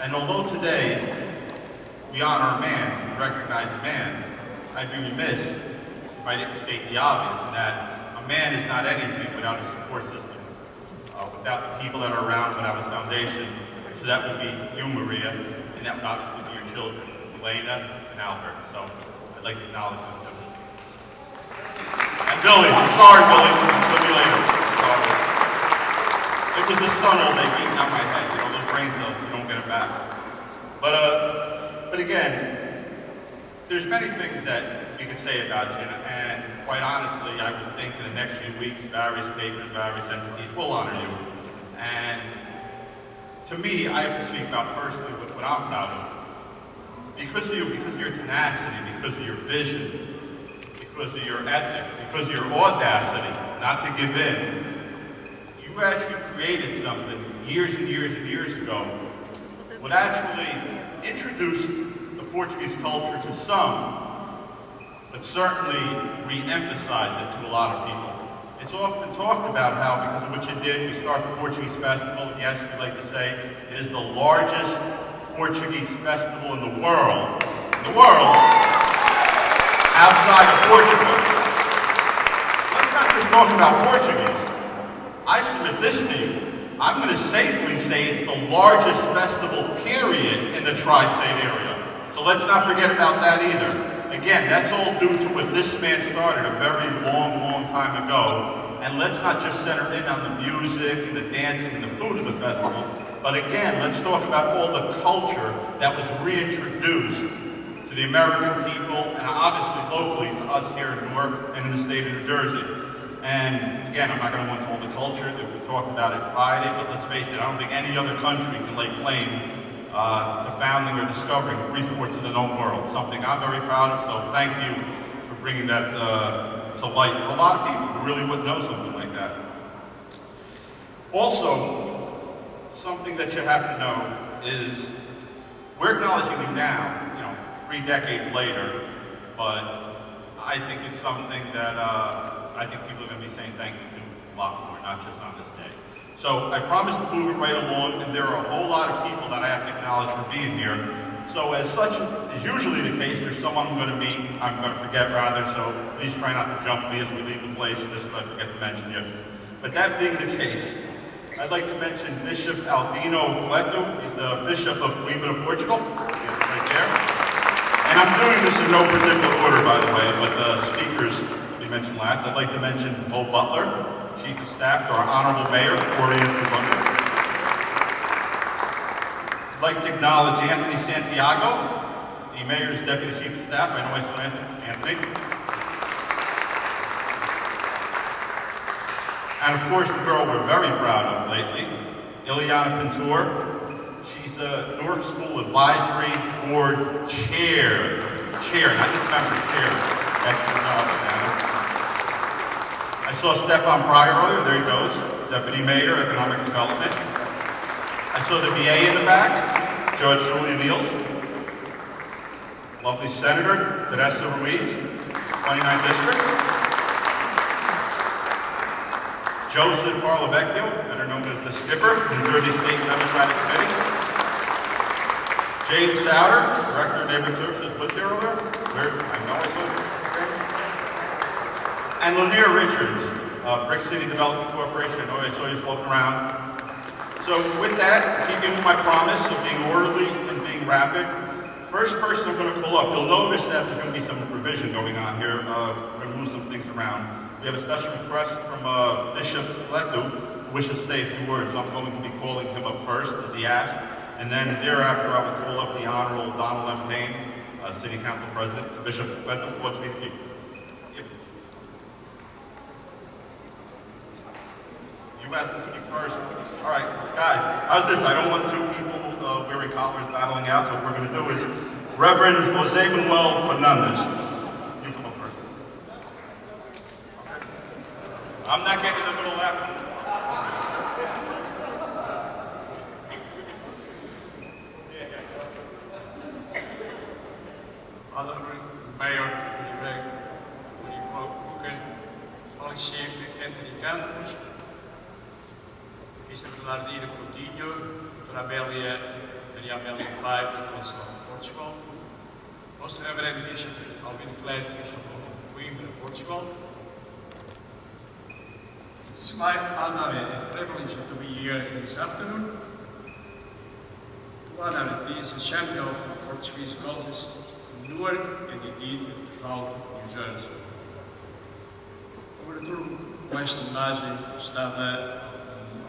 And although today we honor a man, we recognize a man, I'd be remiss if I didn't state the obvious, and that a man is not anything without a support system, without the people that are around, without his foundation. So that would be you, Maria, and that would obviously be your children, Elena and Albert. So I'd like to acknowledge them too. And Billy, I'm sorry, Billy, I'll see you later. Sorry. It was the sun all day beating out my head, those brain cells, you don't get it back. But again, there's many things that you could say about you, and quite honestly, I would think in the next few weeks, various papers, various entities will honor you. And to me, I have to speak about personally what I'm proud of. Because of you, because of your tenacity, because of your vision, because of your ethic, because of your audacity, not to give in, you actually created something years and years and years ago, what actually introduced the Portuguese culture to some, but certainly re-emphasized it to a lot of people. It's often talked about how, because of what you did, we start the Portuguese Festival. Yes, we like to say it is the largest Portuguese festival in the world. Outside of Portugal. Let's not just talk about Portuguese. I submit this to you. I'm going to safely say it's the largest festival, period, in the tri-state area. So let's not forget about that either. Again, that's all due to what this man started a very long, long time ago. And let's not just center in on the music and the dancing and the food of the festival, but again, let's talk about all the culture that was reintroduced to the American people and obviously locally to us here in Newark and in the state of New Jersey. And again, I'm not going to go into all the culture that we talked about it Friday, but let's face it, I don't think any other country can lay claim to founding or discovering 3/4 of the known world. Something I'm very proud of, so thank you for bringing that to light for a lot of people who really wouldn't know something like that. Also, something that you have to know is we're acknowledging you now, 3 decades later, but I think it's something that I think people are going to be saying thank you to a lot more, not just on this day. So I promise to move it right along, and there are a whole lot of people that I have to acknowledge for being here. So as such is usually the case, there's someone I'm going to meet, I'm going to forget rather, so please try not to jump me as we leave the place, just so I forget to mention you. But that being the case, I'd like to mention Bishop Bernardino Coutinho. He's the Bishop of Coimbra, Portugal, right there. And I'm doing this in no particular order, by the way, but the speakers we mentioned last. I'd like to mention Bo Butler, Chief of Staff to our Honorable Mayor, Bernardino. I'd like to acknowledge Anthony Santiago, the Mayor's Deputy Chief of Staff. I know I saw Anthony. And of course, the girl we're very proud of lately, Ileana Pintor. She's a Newark School Advisory Board Chair, not just member, Chair. Excellent job, Ileana. I saw Stefan Pryor earlier, there he goes, Deputy Mayor, Economic Development. I saw the VA in the back, Judge Julia Niels. Lovely Senator, Teresa Ruiz, 29th District. Joseph Parlavecchio, better known as the Skipper, New Jersey State Democratic Committee. James Souter, Director of Neighborhood Services, was there earlier? I know I saw him. And Lanier Richards, Brick City Development Corporation. I know I saw you floating around. So with that, keeping with my promise of being orderly and being rapid, first person I'm going to pull up, you'll notice that there's going to be some revision going on here. We're going to move some things around. We have a special request from Bishop Coutinho, who wishes to say a few words. I'm going to be calling him up first, as he asked, and then thereafter I will call up the Honorable Donald M. Payne, City Council President. Bishop Coutinho, what's me to you? You asked to speak first. All right, guys, how's this? I don't want two people wearing collars battling out, so what we're going to do is Reverend Jose Manuel Fernandez. I'm not getting in the middle after. Honorable Mayor Anthony Mr. Bernardino Coutinho, Dra. Maria Amélia Paiva, Consul of Portugal. Most Reverend Bishop Alvin Clegg, Bishop of Coimbra, Portugal. It is my honor and privilege to be here this afternoon to honor this champion of Portuguese causes in Newark and indeed throughout New Jersey. Sobretudo, com esta homenagem prestada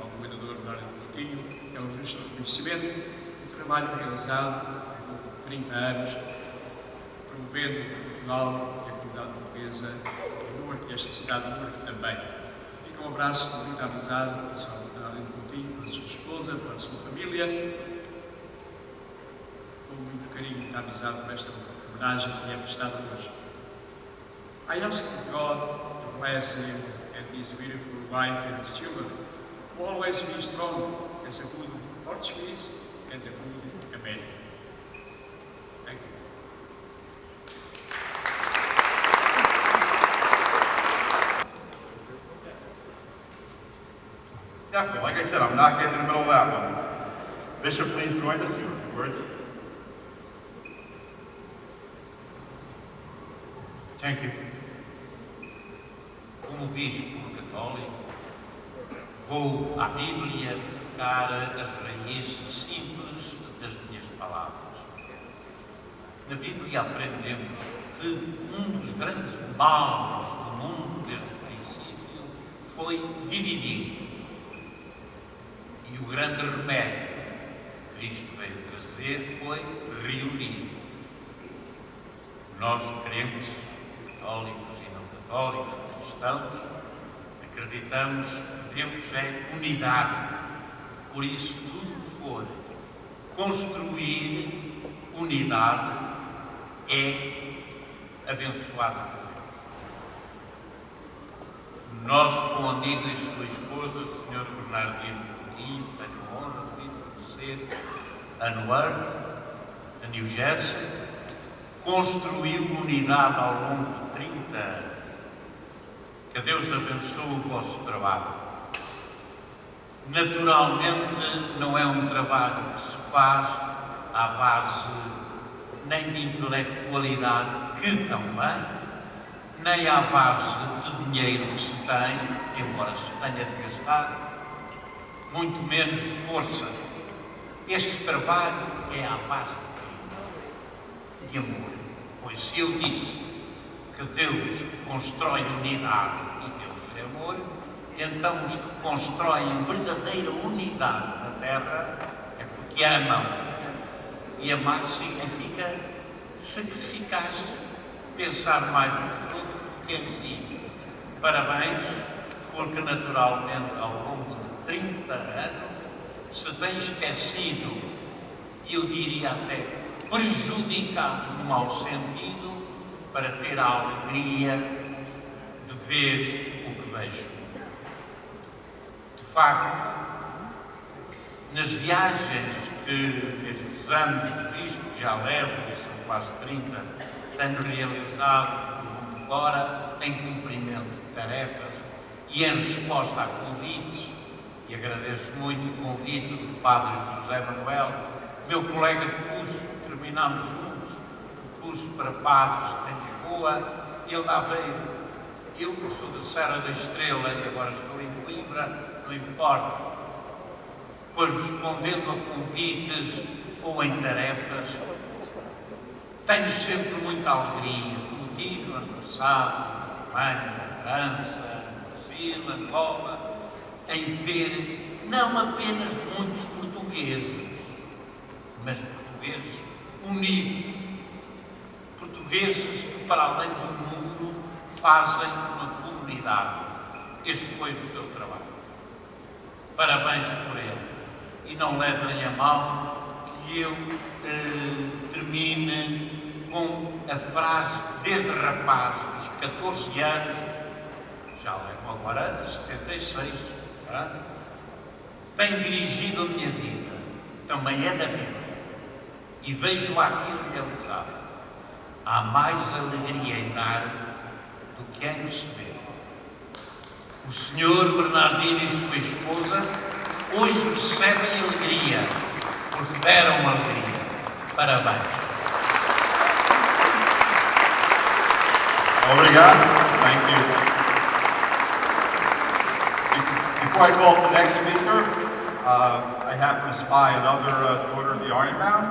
ao governador Bernardino Coutinho, é um justo reconhecimento do trabalho realizado por 30 anos, promovendo Portugal e a comunidade portuguesa em Newark e esta cidade de Newark também. Fica um abraço com muita amizade para o Sr. Bernardino Coutinho, para a sua esposa, para a sua família, com muito carinho e muita amizade por esta homenagem que é prestada hoje. I ask God to bless him and his beautiful wife and his children, who always be strong as a good Portuguese and a good American. Thank you. Definitely. Like I said, I'm not getting in the middle of that one. Bishop, please join us. You have a few words. Thank you. Como bispo católico, vou à Bíblia buscar as raízes simples das minhas palavras. Na Bíblia aprendemos que um dos grandes males do mundo desde o princípio foi dividir. E o grande remédio que Cristo veio trazer foi reunir. Nós queremos, católicos e não católicos, cristãos, acreditamos que Deus é unidade. Por isso, tudo que for construir unidade é abençoado por Deus. O nosso amigo e sua esposa, o Sr. Bernardino Coutinho, tenho a honra de vir conhecer a Newark, a New Jersey, construiu unidade ao longo de 30 anos. Que Deus abençoe o vosso trabalho. Naturalmente, não é um trabalho que se faz à base nem de intelectualidade, que também, nem à base de dinheiro que se tem, embora se tenha de gastar, muito menos de força. Este trabalho é à base de amor. Pois se eu disse que Deus constrói unidade e Deus é amor, então os que constroem verdadeira unidade na Terra é porque amam. E amar significa sacrificar-se, pensar mais nos outros do que em si. Parabéns, porque naturalmente ao longo de 30 anos se tem esquecido, e eu diria até prejudicado no mau sentido, para ter a alegria de ver o que vejo. De facto, nas viagens que estes anos de Cristo já levo, e são quase 30, tenho realizado por mundo fora, em cumprimento de tarefas e em resposta a convites, e agradeço muito o convite do Padre José Manuel, meu colega de curso, terminámos juntos o curso para padres em Lisboa, ele lá veio, eu que sou da Serra da Estrela e agora estou em Coimbra, não importa, pois respondendo a convites ou em tarefas, tenho sempre muita alegria, como tive no ano passado, na Alemanha, na França, no Brasil, Angola, em ver não apenas muitos portugueses, mas portugueses unidos, portugueses que para além do mundo fazem uma comunidade. Este foi o seu trabalho. Parabéns por ele. E não levem a mal que eu termine com a frase que desde rapaz, dos 14 anos, já levo agora 76, tenho dirigido a minha vida, também é da Bíblia, e vejo aquilo realizado. Há mais alegria em dar do que em receber. O Sr. Bernardino e sua esposa hoje recebem alegria nos deram alegria. Parabéns. Obrigado. Thank you. Before I call the next speaker, I happen to spy another daughter of the Ironbound,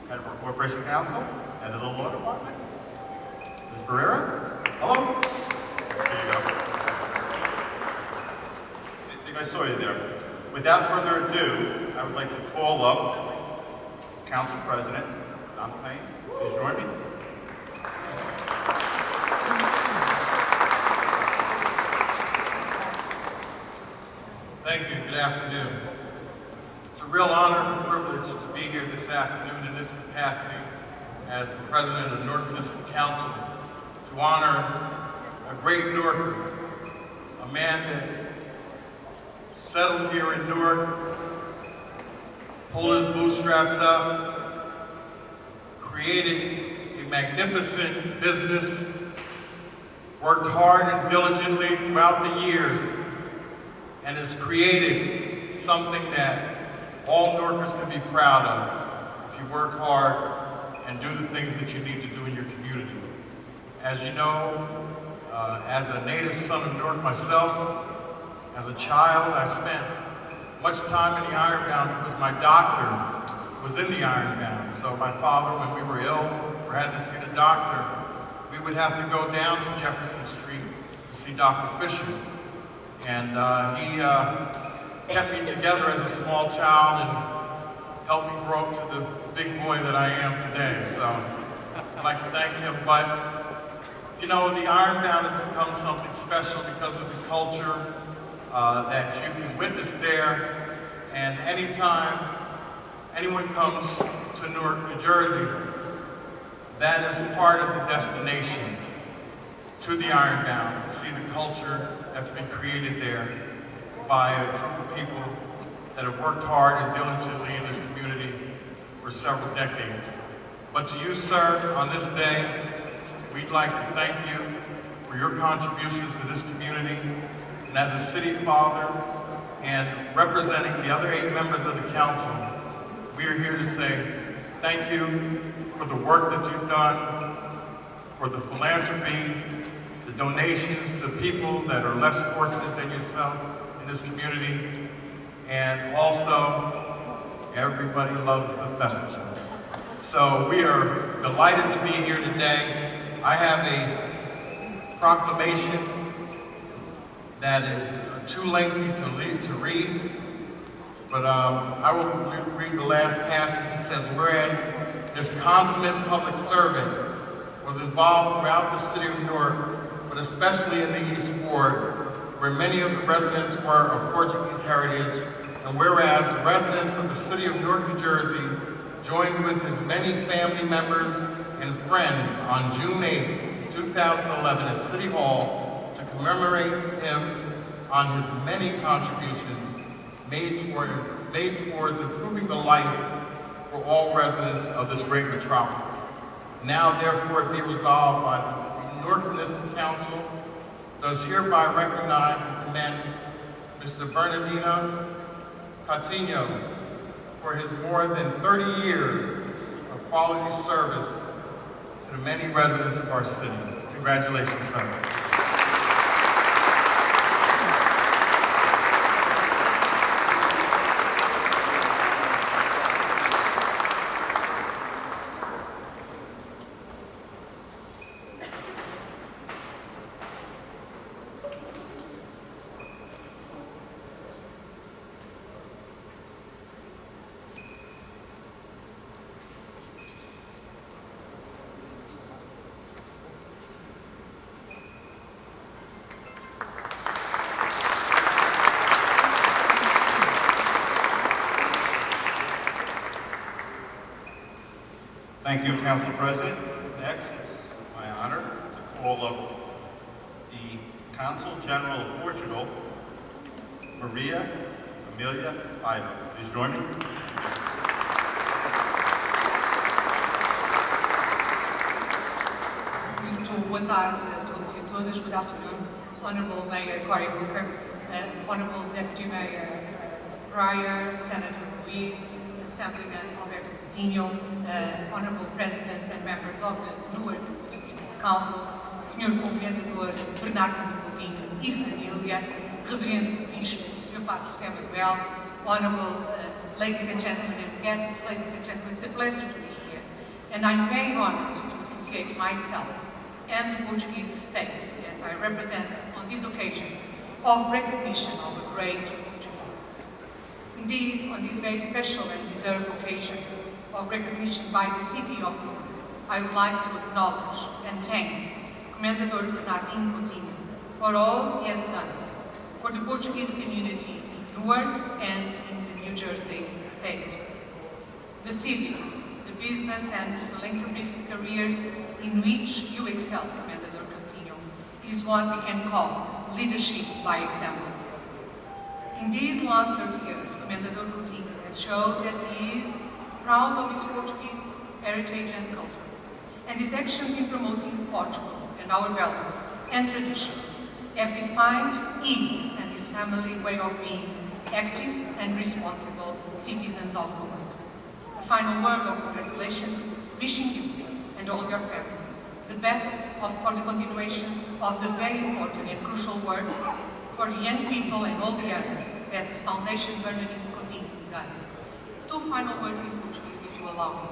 head of our Corporation Council, head of the Law Department, Ms. Barrera. Hello. There you go. I think I saw you there. Without further ado, I would like to call up Council President Don Payne. Please join me. Thank you. Good afternoon. It's a real honor and privilege to be here this afternoon in this capacity as the President of Newark Municipal Council to honor a great Newarker, a man that settled here in Newark, pulled his bootstraps up, created a magnificent business, worked hard and diligently throughout the years, and has created something that all Newarkers can be proud of if you work hard and do the things that you need to do in your community. As you know, as a native son of Newark myself, as a child, I spent much time in the Ironbound because my doctor was in the Ironbound. So my father, when we were ill or had to see the doctor, we would have to go down to Jefferson Street to see Dr. Fisher. And he kept me together as a small child and helped me grow up to the big boy that I am today. So I'd like to thank him. But, you know, the Ironbound has become something special because of the culture that you can witness there. And anytime anyone comes to Newark, New Jersey, that is part of the destination to the Ironbound, to see the culture that's been created there by a group of people that have worked hard and diligently in this community for several decades. But to you, sir, on this day, we'd like to thank you for your contributions to this community. And as a city father and representing the other 8 members of the council, we are here to say thank you for the work that you've done, for the philanthropy, the donations to people that are less fortunate than yourself in this community, and also everybody loves the festival. So we are delighted to be here today. I have a proclamation that is too lengthy to read, but I will read the last passage. It says, whereas this consummate public servant was involved throughout the city of Newark, but especially in the East Ward, where many of the residents were of Portuguese heritage, and whereas the residents of the city of Newark, New Jersey, joins with his many family members and friends on June 8, 2011 at City Hall to commemorate him on his many contributions made towards improving the life for all residents of this great metropolis. Now, therefore, it be resolved by the Newark Municipal Council does hereby recognize and commend Mr. Bernardino Coutinho for his more than 30 years of quality service to the many residents of our city. Congratulations, sir. Thank you, Council President. Next, it's my honor to call up the Consul General of Portugal, Maria Amelia Paiva. Please join me. Muito boa tarde a todos e a todas. Good afternoon, Honourable Mayor Cory Booker, Honourable Deputy Mayor Pryor, Senator Portuguese, Assemblyman Alberto Coutinho, Honourable President and members of the Newark Municipal Council, Sr. Comendador Bernardino Coutinho e família, Reverendo Bispo, Sr. Padre José Manuel, Honourable ladies and gentlemen and guests, ladies and gentlemen, it's a pleasure to be here. And I'm very honored to associate myself and the Portuguese state that I represent on this occasion of recognition of a great Portuguese. Indeed, on this very special and deserved occasion of recognition by the city of Newark, I would like to acknowledge and thank Comendador Bernardino Coutinho for all he has done for the Portuguese community in Newark and in the New Jersey state. The civic, the business and philanthropist careers in which you excel, Comendador Coutinho, is what we can call leadership by example. In these last 30 years, Comendador Coutinho has shown that he is proud of his Portuguese heritage and culture, and his actions in promoting Portugal and our values and traditions have defined his and his family way of being active and responsible citizens of the world. A final word of congratulations, wishing you and all your family the best for the continuation of the very important and crucial work for the young people and all the others that the Foundation Bernardino Coutinho does. Two final words in Portuguese, if you allow me.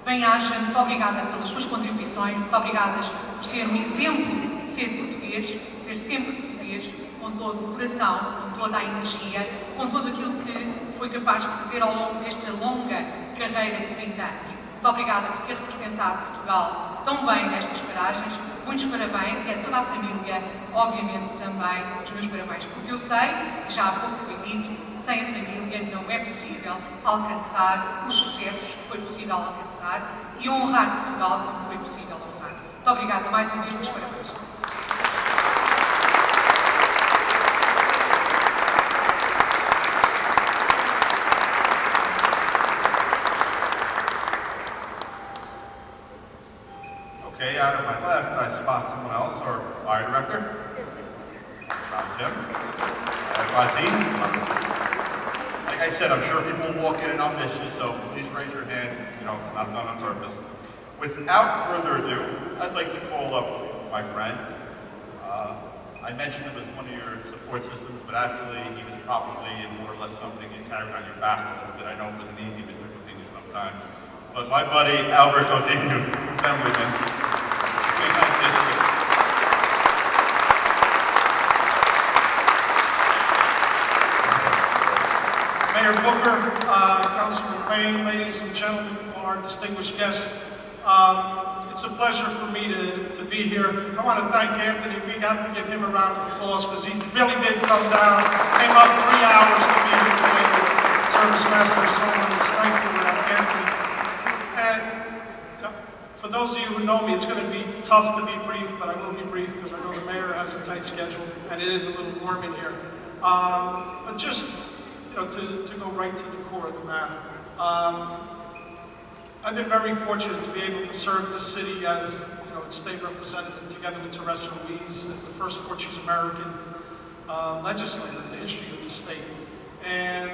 Bem-aja, muito obrigada pelas suas contribuições, muito obrigadas por ser um exemplo de ser português, de ser sempre português, com todo o coração, com toda a energia, com tudo aquilo que foi capaz de fazer ao longo desta longa carreira de 30 anos. Muito obrigada por ter representado Portugal tão bem nestas paragens. Muitos parabéns e a toda a família, obviamente também os meus parabéns, porque eu sei, já há pouco foi dito, sem a família não é possível alcançar os sucessos que foi possível alcançar e honrar Portugal como foi possível honrar. Muito obrigada mais uma vez, meus parabéns. Okay, out of my left, I spot someone else, our fire director. Jim. Like I said, I'm sure people will walk in and I'll miss you, so please raise your hand, not done on purpose. Without further ado, I'd like to call up my friend. I mentioned him as one of your support systems, but actually he was probably more or less something you carried on your back a little bit. I know it wasn't easy, Mr. Coutinho, sometimes. But my buddy, Albert Coutinho, who's been with him. Mayor Booker, Councilman Wayne, ladies and gentlemen, our distinguished guests, it's a pleasure for me to be here. I want to thank Anthony. We have to give him a round of applause because he really did come down, came up 3 hours to be here today to serve his message. So thank you, Anthony. And for those of you who know me, it's going to be tough to be brief, but I will be brief because I know the mayor has a tight schedule and it is a little warm in here. But just to go right to the core of the matter. I've been very fortunate to be able to serve this city as its state representative together with Teresa Ruiz as the first Portuguese-American legislator in the history of the state. And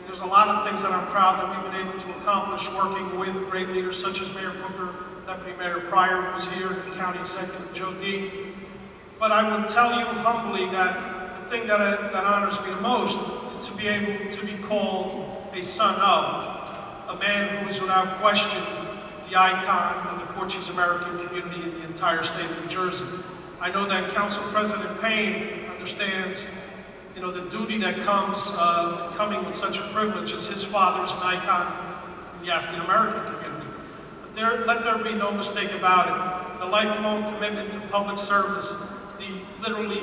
there's a lot of things that I'm proud that we've been able to accomplish working with great leaders such as Mayor Booker, Deputy Mayor Pryor, who's here, and County Executive Joe D. But I will tell you humbly that the thing that honors me the most is to be able to be called a son of a man who is without question the icon of the Portuguese-American community in the entire state of New Jersey. I know that Council President Payne understands the duty that comes coming with such a privilege as his father is an icon in the African-American community. But let there be no mistake about it. The lifelong commitment to public service, the literally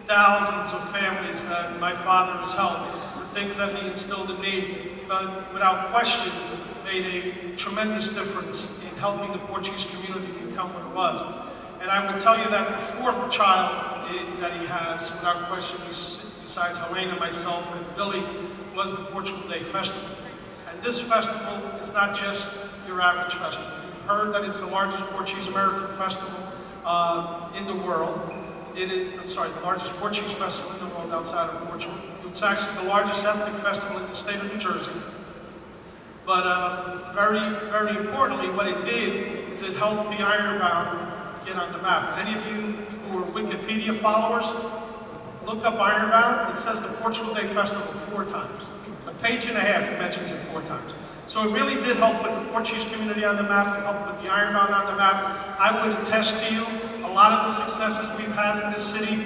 thousands of families that my father has helped, the things that he instilled in me, but without question made a tremendous difference in helping the Portuguese community become what it was. And I would tell you that the fourth child that he has, without question, besides Helena, myself, and Billy, was the Portugal Day Festival. And this festival is not just your average festival. You've heard that it's the largest Portuguese-American festival in the world. It is, the largest Portuguese festival in the world outside of Portugal. It's actually the largest ethnic festival in the state of New Jersey. But very, very importantly, what it did is it helped the Ironbound get on the map. Any of you who are Wikipedia followers, look up Ironbound. It says the Portugal Day Festival 4 times. It's a page and a half, it mentions it 4 times. So it really did help put the Portuguese community on the map, it helped put the Ironbound on the map. I would attest to you, a lot of the successes we've had in this city,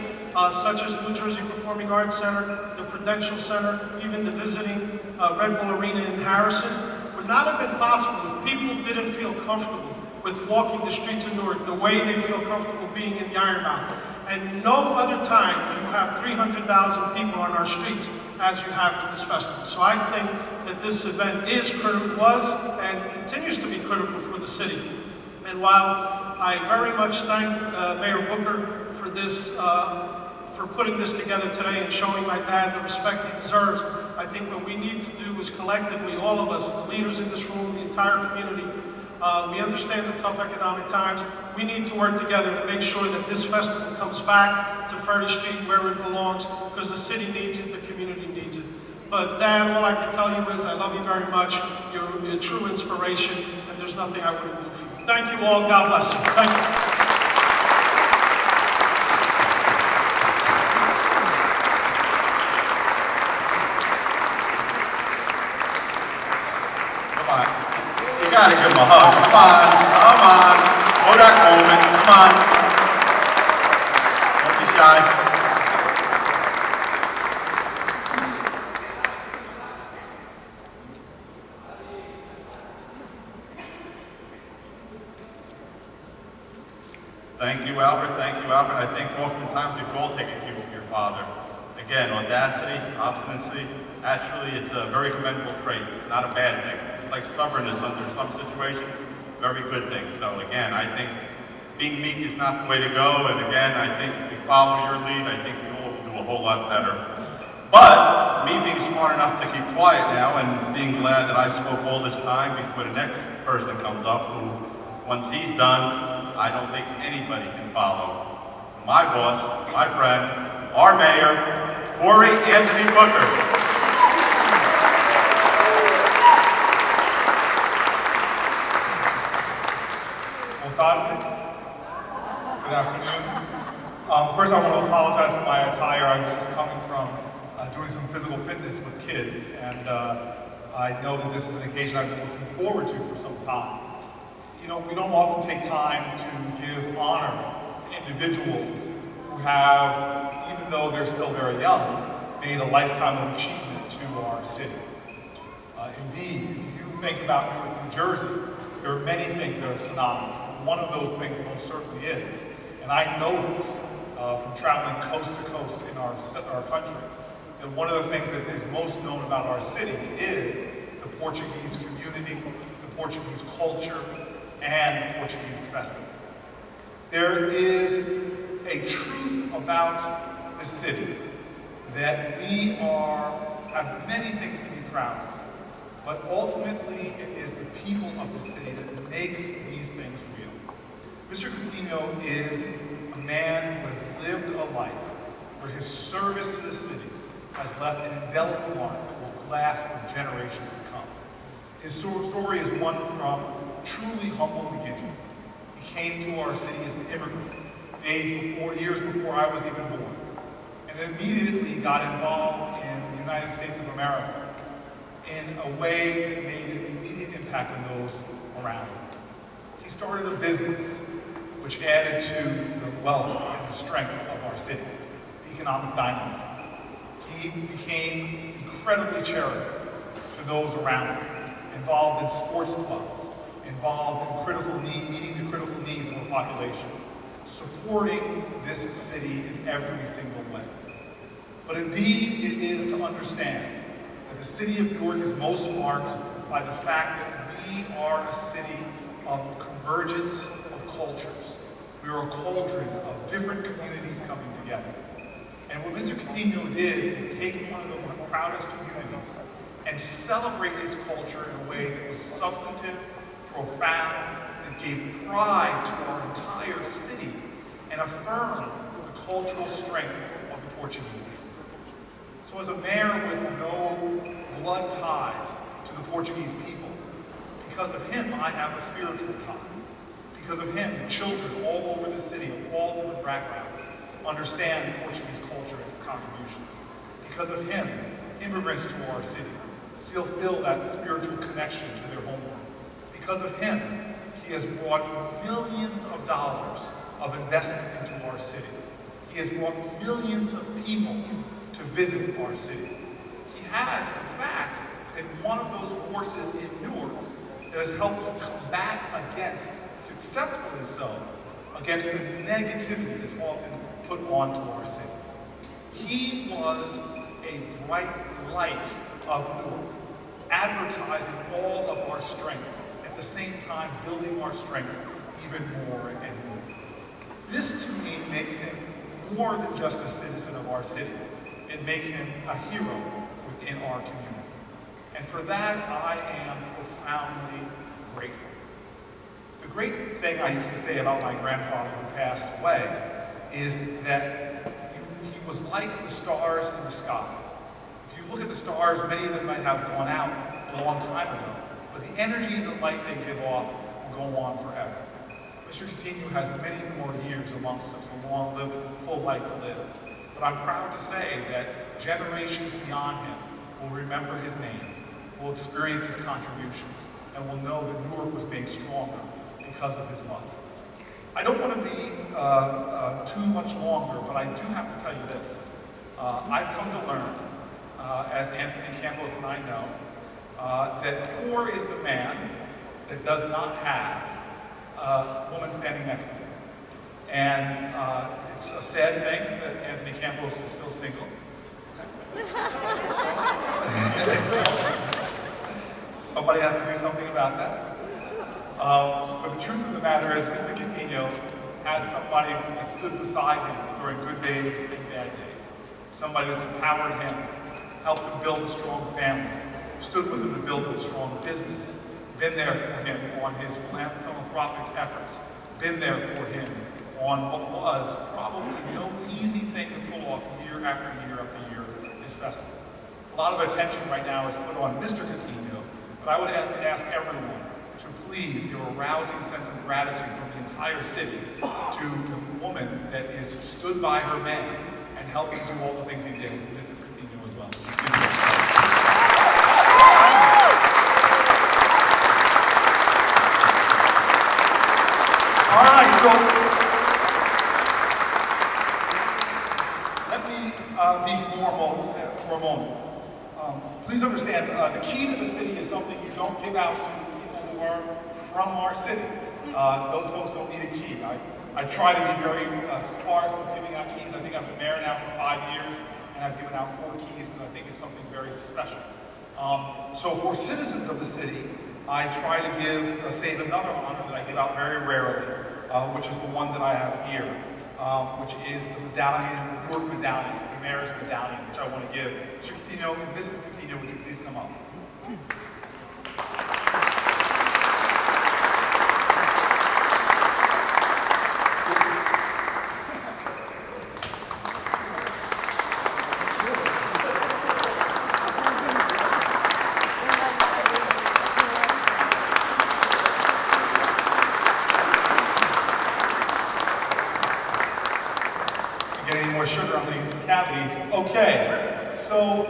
such as New Jersey Performing Arts Center, the Prudential Center, even the visiting Red Bull Arena in Harrison, would not have been possible if people didn't feel comfortable with walking the streets of Newark the way they feel comfortable being in the Ironbound. And no other time do you have 300,000 people on our streets as you have with this festival. So I think that this event was and continues to be critical for the city. And while I very much thank Mayor Booker for this, for putting this together today and showing my dad the respect he deserves, I think what we need to do is collectively, all of us, the leaders in this room, the entire community, we understand the tough economic times. We need to work together to make sure that this festival comes back to Ferry Street where it belongs, because the city needs it, the community needs it. But Dad, all I can tell you is I love you very much. You're a true inspiration, and there's nothing I wouldn't do for you. Thank you all. God bless you. Thank you. You gotta give him a hug. Come on, come on. Kodak moment, come on. Don't be shy. Thank you, Albert. Thank you, Albert. I think oftentimes we all take a cue from your father. Again, audacity, obstinacy, actually it's a very commendable trait. It's not a bad thing. Like stubbornness under some situations, very good thing. So again, I think being meek is not the way to go, and again, I think if we follow your lead, I think we all do a whole lot better. But me being smart enough to keep quiet now and being glad that I spoke all this time before the next person comes up, who, once he's done, I don't think anybody can follow. My boss, my friend, our mayor, Corey Anthony Booker. Good afternoon. First, I want to apologize for my attire. I was just coming from doing some physical fitness with kids, and I know that this is an occasion I've been looking forward to for some time. You know, we don't often take time to give honor to individuals who have, even though they're still very young, made a lifetime of achievement to our city. Indeed, if you think about Newark, New Jersey, there are many things that are synonymous. One of those things most certainly is, and I know this from traveling coast to coast in our country, that one of the things that is most known about our city is the Portuguese community, the Portuguese culture, and the Portuguese festival. There is a truth about the city that we have many things to be proud of, but ultimately it is the people of the city that makes these things real. Mr. Coutinho is a man who has lived a life where his service to the city has left an indelible mark that will last for generations to come. His story is one from truly humble beginnings. He came to our city as an immigrant, years before I was even born, and immediately got involved in the United States of America in a way that made an immediate impact on those around him. He started a business which added to the wealth and the strength of our city, economic dynamism. He became incredibly charitable to those around him, involved in sports clubs, involved in meeting the critical needs of the population, supporting this city in every single way. But indeed, it is to understand that the city of Newark is most marked by the fact that we are a city of convergence of cultures. We are a cauldron of different communities coming together. And what Mr. Coutinho did is take one of the proudest communities and celebrate its culture in a way that was substantive, profound, that gave pride to our entire city and affirmed the cultural strength of the Portuguese. So as a mayor with no blood ties to the Portuguese people, Because of him, I have a spiritual time. Because of him, children all over the city of all different backgrounds understand Portuguese culture and its contributions. Because of him, immigrants to our city still feel that spiritual connection to their homeland. Because of him, he has brought millions of dollars of investment into our city. He has brought millions of people to visit our city. He has, in fact, been one of those forces in Newark that has helped to combat against, successfully so, against the negativity that's often put onto our city. He was a bright light of Newark, advertising all of our strength, at the same time building our strength even more and more. This, to me, makes him more than just a citizen of our city. It makes him a hero within our community. And for that, I am profoundly grateful. The great thing I used to say about my grandfather who passed away is that he was like the stars in the sky. If you look at the stars, many of them might have gone out a long time ago, but the energy and the light they give off will go on forever. Mr. Coutinho has many more years amongst us, a long, full life to live. But I'm proud to say that generations beyond him will remember his name, will experience his contributions, and will know that Newark was made stronger because of his love. I don't want to be too much longer, but I do have to tell you this. I've come to learn, as Anthony Campos and I know, that poor is the man that does not have a woman standing next to him. And it's a sad thing that Anthony Campos is still single. Somebody has to do something about that. But the truth of the matter is, Mr. Coutinho has somebody that stood beside him during good days and bad days. Somebody that's empowered him, helped him build a strong family, stood with him to build a strong business, been there for him on his philanthropic efforts, been there for him on what was probably no easy thing to pull off year after year after year, this festival. A lot of attention right now is put on Mr. Coutinho, but I would have to ask everyone to please give a rousing sense of gratitude from the entire city to the woman that is stood by her man and helped him do all the things he did, Mrs. Coutinho as well. All right, so let me be formal for a moment. Please understand, the key to the city is something you don't give out to people who are from our city. Those folks don't need a key. I try to be very sparse with giving out keys. I think I've been mayor now for 5 years, and I've given out 4 keys because I think it's something very special. So for citizens of the city, I try to save another honor that I give out very rarely, which is the one that I have here, which is the medallion, the Newark medallion. It's the mayor's medallion, which I want to give. Mr. Coutinho and Mrs. Coutinho, would you please come up? Okay, so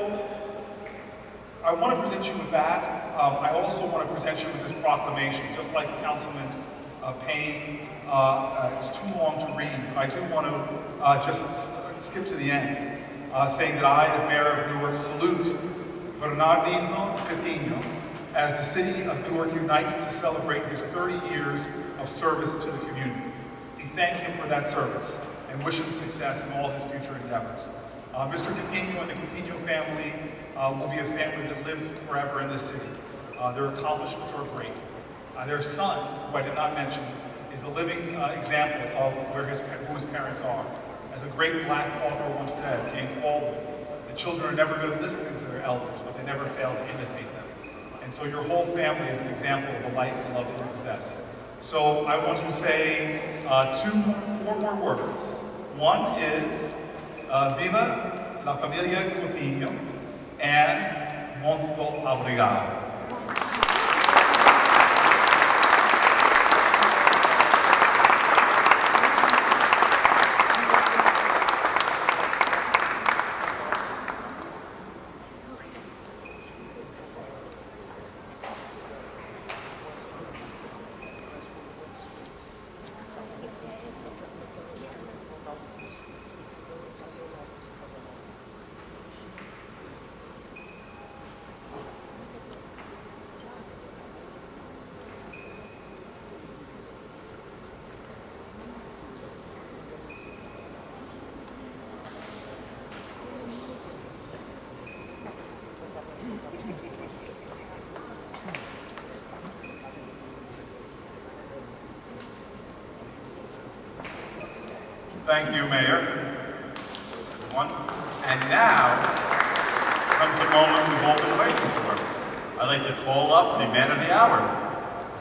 I want to present you with that. I also want to present you with this proclamation, just like Councilman Payne. It's too long to read, but I do want to just skip to the end, saying that I, as Mayor of Newark, salute Bernardino Coutinho as the city of Newark unites to celebrate his 30 years of service to the community. We thank him for that service and wish him success in all his future endeavors. Mr. Coutinho and the Coutinho family will be a family that lives forever in this city. Their accomplishments are great. Their son, who I did not mention, is a living example of who his parents are. As a great black author once said, James Baldwin, the children are never good at listening to their elders, but they never fail to imitate them. And so your whole family is an example of the light and love that you possess. So I want to say 4 more words. One is, Viva la familia Coutinho, and muito obrigado. Thank you, Mayor. Everyone. And now comes the moment we've all been waiting for. I'd like to call up the man of the hour,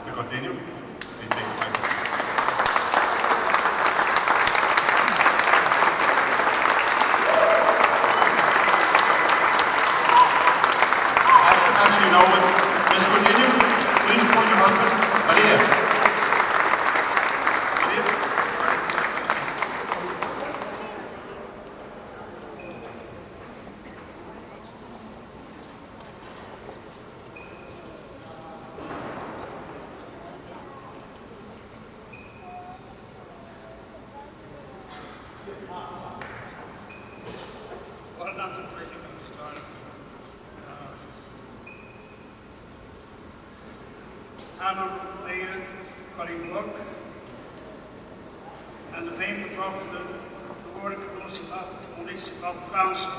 Mr. Coutinho. Please take the microphone. Actually, you know what, Ms. Coutinho, please join your husband, Maria. Well, not the pretty good start. Honorable Mayor Corey and the members of the Newark Municipal Council,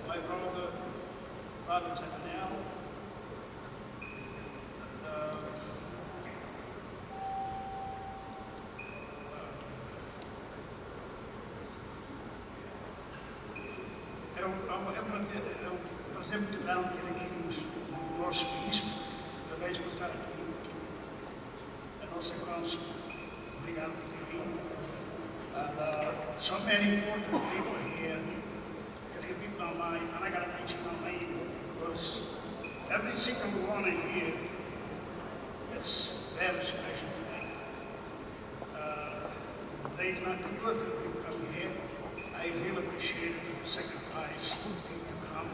my brother, Father Tanel, eu sempre tiveram aqui no nosso bispo, através de estar aqui, a nossa council. Obrigado por ter vindo. And so many important people here. If you people don't mind, and I got to mention my name because every single one in here, it's very special for me. They've not been good for people coming here. I feel appreciated for the sacrifice people come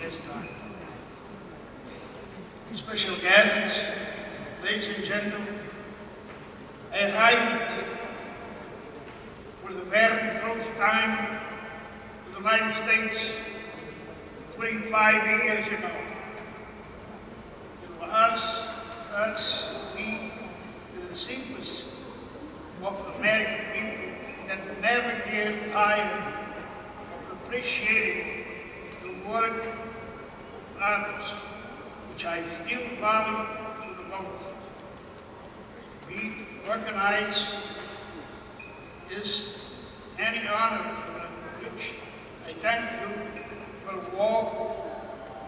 this time. Special guests, ladies and gentlemen, I arrived for the very first time to the United States 25 years ago. It was us, we, the simplest of the American people that never get tired of appreciating the work of others, which I still value to the most. We recognize this any honor for which I thank you for all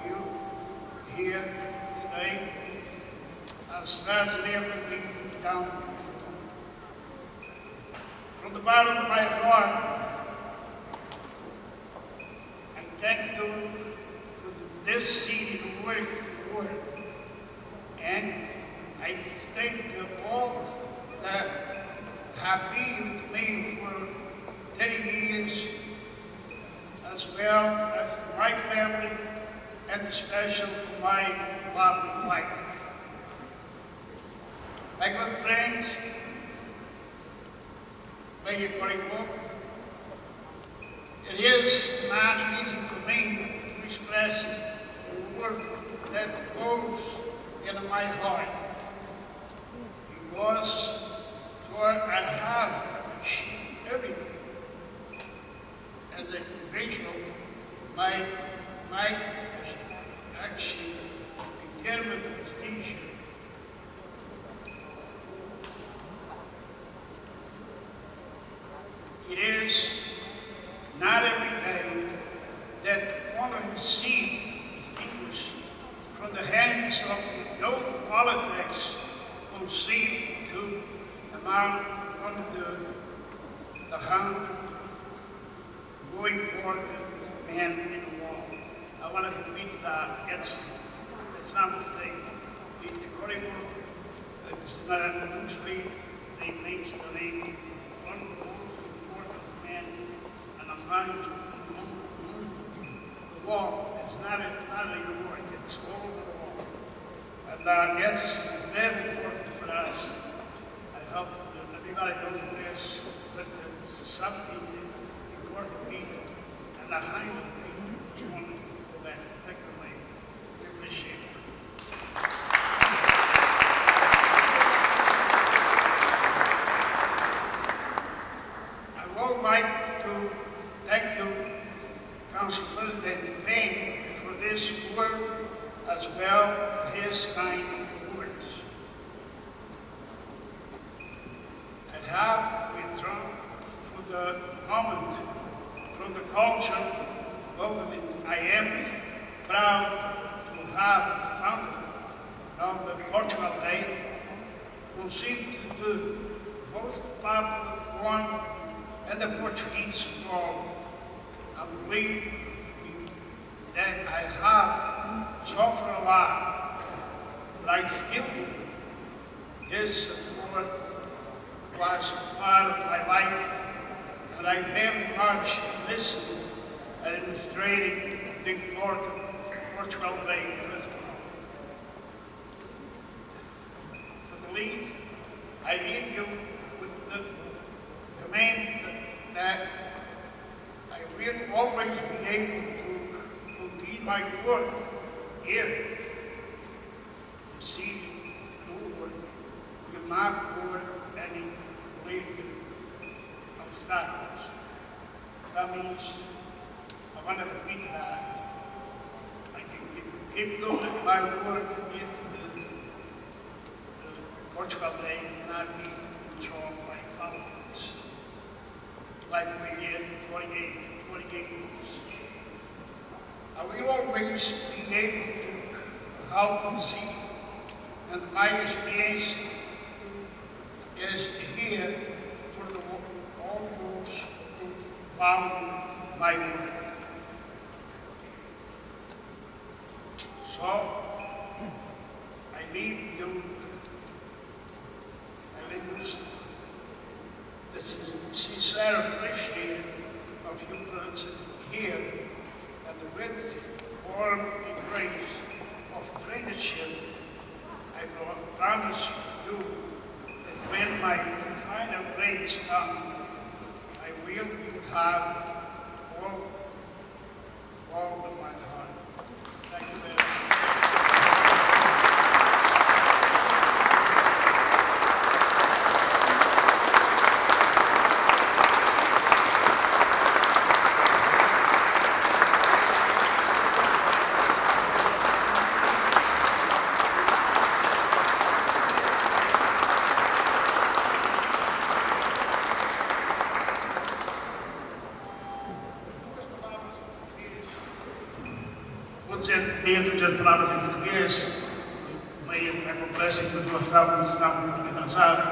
you here today, as has never been done before. From the bottom of my heart, I thank you for this seed of work, and I thank you all that have been to me for 30 years, as well as to my family, and especially to my lovely wife. My good friends, Mayor Corey, it is not easy for me to express the work that goes in my heart, because I have achieved everything. As an individual, my action in terms of prestige, it is not every day that one of the seed distinguished from the hands of no politics will see to amount on the hand going forward man in the wall. I want to repeat that. It's not a thing. The Corey is not a new street. They makes the name one of the most important men and a man the wall. It's not a reward. It's all over the wall. And that's very important for us. I hope that everybody knows this, but it's something important to me, and I highly want to that particularly. We appreciate it. I would like to thank you, Council President Payne, for this work, as well as his kind words. have withdrawn for the moment from the culture government. I am proud to have founded on the Portugal Day, considered the most popular one and the Portuguese world. I believe that I have suffered a lot, but I still do. This support was part of my life, and I very much listen and illustrating the important Portugal Day festival. I believe I leave you with the command that I will always be able to complete my work here. See, Newark will not forward any political obstacles. That means I want to repeat that. I can keep doing my work if the Portugal Day not be controlled by politics. Like we did 28 years. I will always be able to help and see, and my experience is here for all those who value my work. So, I leave you the sincere appreciation of your presence here and with warm embrace of friendship. I promise you that when my final days come, I will have all of my heart. Thank you very much. Dentro de palavras em português, meio é complexo, enquanto nós estávamos muito atrasados,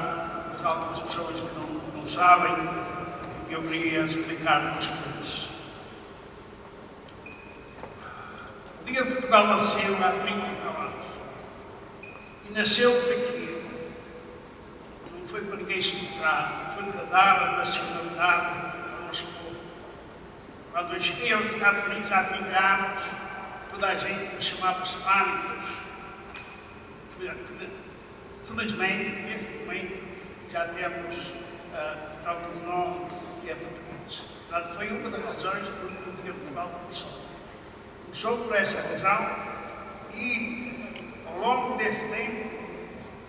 mas há algumas pessoas que não sabem, e eu queria explicar algumas coisas. O dia de Portugal nasceu há 39 anos, e nasceu pequeno. Não foi para ninguém se mostrar, foi para dar a nacionalidade ao nosso povo. Quando eu cheguei aos Estados Unidos há 30 anos, toda a gente nos chamava hispânicos. Felizmente, nesse momento, já temos tal nome que é português. Portanto, foi uma das razões por que o dia de Portugal começou. Começou por essa razão e, ao longo desse tempo,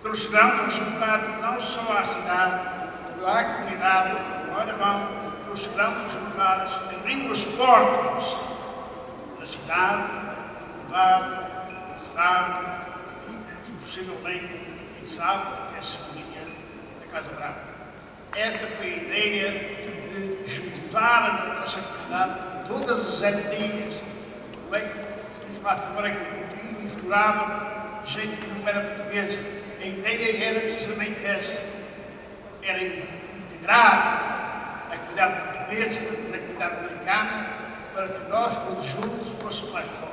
trouxe grande resultado não só à cidade, mas à comunidade. Olha, vão, trouxe grandes resultados, abrindo as portas da cidade, no Estado e, possivelmente, quem sabe, até a segunda da Casa Branca. Esta foi a ideia de juntar na nossa comunidade todas as etnias. Como é que lá fora que o Coutinho misturava gente que não era portuguesa. A ideia era precisamente essa. Era integrar a comunidade portuguesa na comunidade americana para que nós, todos juntos, fôssemos mais fortes.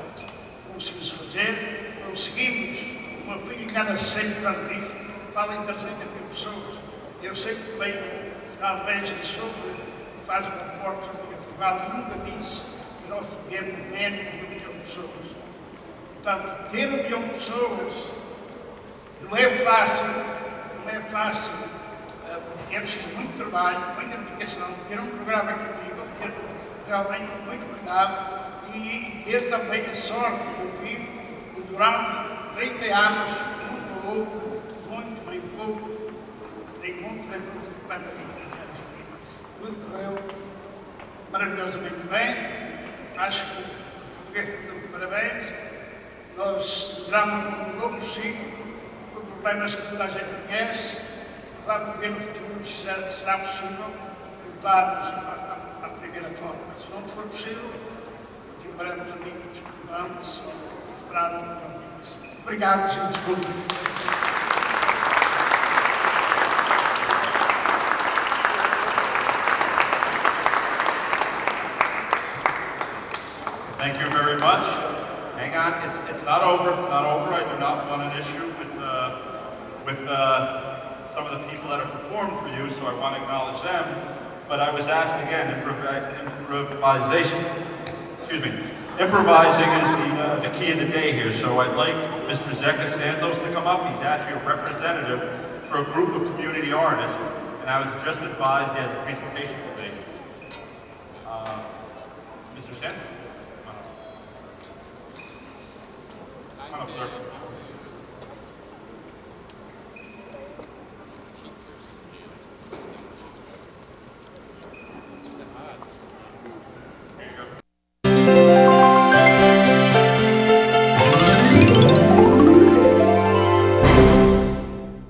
Conseguimos fazer, conseguimos, uma filha em cada 100 quando diz, fala em 300 mil pessoas. Eu sei que bem, talvez sobre, faz um reporte sobre Portugal, nunca disse que nós tivemos menos de 1 milhão de pessoas. Portanto, ter 1 milhão de pessoas não é fácil, é preciso muito trabalho, muita dedicação, ter um programa incrível, ter realmente muito cuidado. E ter também a sorte que eu tive que durante 30 anos, muito louco, muito bem pouco, nem muito bem pouco, tudo correu maravilhosamente bem. Acho que os portugueses dão parabéns. Nós entramos num novo ciclo, por problemas que toda a gente conhece, vamos ver no futuro se será possível voltarmos à primeira forma. Se não for possível, continuaremos amigos, estudantes, esperados. Obrigado, gente. Thank you very much. Hang on, it's not over. It's not over. I do not want an issue with some of the people that have performed for you, so I want to acknowledge them. But I was asked again, improvisation. Excuse me. Improvising is the key of the day here. So I'd like Mr. Zeka Santos to come up. He's actually a representative for a group of community artists, and I was just advised he has a presentation to make. Mr. Santos. Come on up, sir.